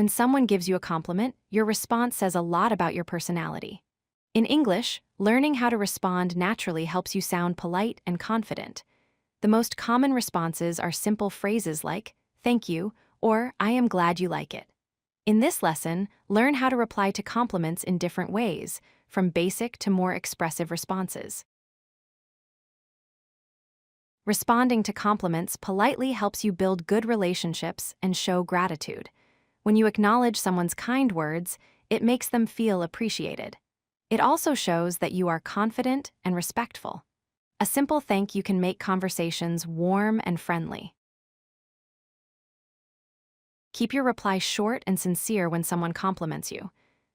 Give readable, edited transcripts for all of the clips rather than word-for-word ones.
When someone gives you a compliment, your response says a lot about your personality. In English, learning how to respond naturally helps you sound polite and confident. The most common responses are simple phrases like, "Thank you," or "I am glad you like it." In this lesson, learn how to reply to compliments in different ways, from basic to more expressive responses. Responding to compliments politely helps you build good relationships and show gratitude. When you acknowledge someone's kind words, it makes them feel appreciated. It also shows that you are confident and respectful. A simple thank you can make conversations warm and friendly. Keep your reply short and sincere when someone compliments you.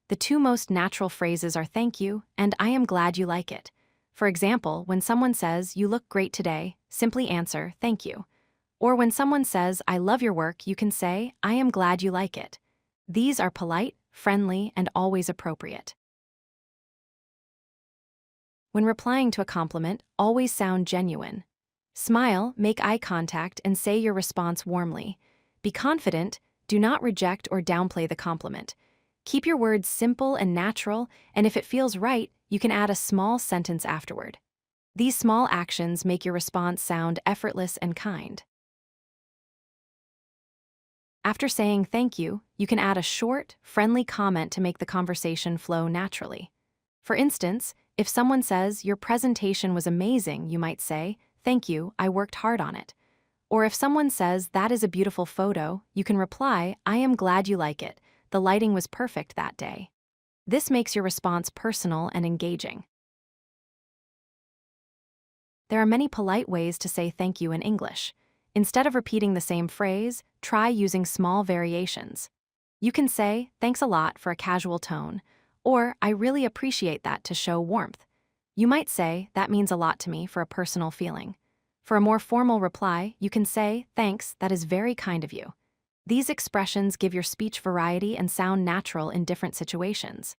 The two most natural phrases are "thank you" and "I am glad you like it." For example, when someone says, "You look great today," simply answer, "Thank you." Or when someone says, "I love your work," you can say, "I am glad you like it." These are polite, friendly, and always appropriate. When replying to a compliment, always sound genuine. Smile, make eye contact, and say your response warmly. Be confident, do not reject or downplay the compliment. Keep your words simple and natural, and if it feels right, you can add a small sentence afterward. These small actions make your response sound effortless and kind. After saying thank you, you can add a short, friendly comment to make the conversation flow naturally. For instance, if someone says, "Your presentation was amazing," you might say, "Thank you, I worked hard on it." Or if someone says, "That is a beautiful photo," you can reply, "I am glad you like it. The lighting was perfect that day." This makes your response personal and engaging. There are many polite ways to say thank you in English. Instead of repeating the same phrase, try using small variations. You can say, "Thanks a lot," for a casual tone, or "I really appreciate that," to show warmth. You might say, "That means a lot to me," for a personal feeling. For a more formal reply, you can say, "Thanks, that is very kind of you." These expressions give your speech variety and sound natural in different situations.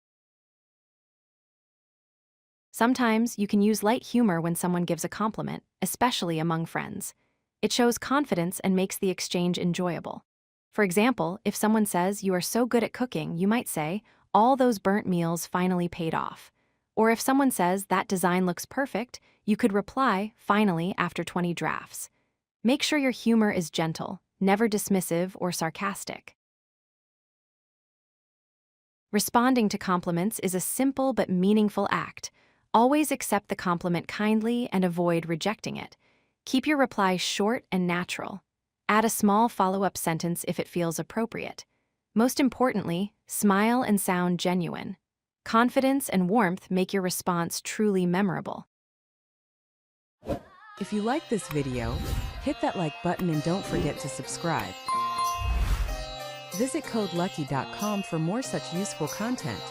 Sometimes you can use light humor when someone gives a compliment, especially among friends. It shows confidence and makes the exchange enjoyable. For example, if someone says, "You are so good at cooking," you might say, "All those burnt meals finally paid off." Or if someone says, "That design looks perfect," you could reply, "Finally, after 20 drafts." Make sure your humor is gentle, never dismissive or sarcastic. Responding to compliments is a simple but meaningful act. Always accept the compliment kindly and avoid rejecting it. Keep your reply short and natural. Add a small follow-up sentence if it feels appropriate. Most importantly, smile and sound genuine. Confidence and warmth make your response truly memorable. If you like this video, hit that like button and don't forget to subscribe. Visit codelucky.com for more such useful content.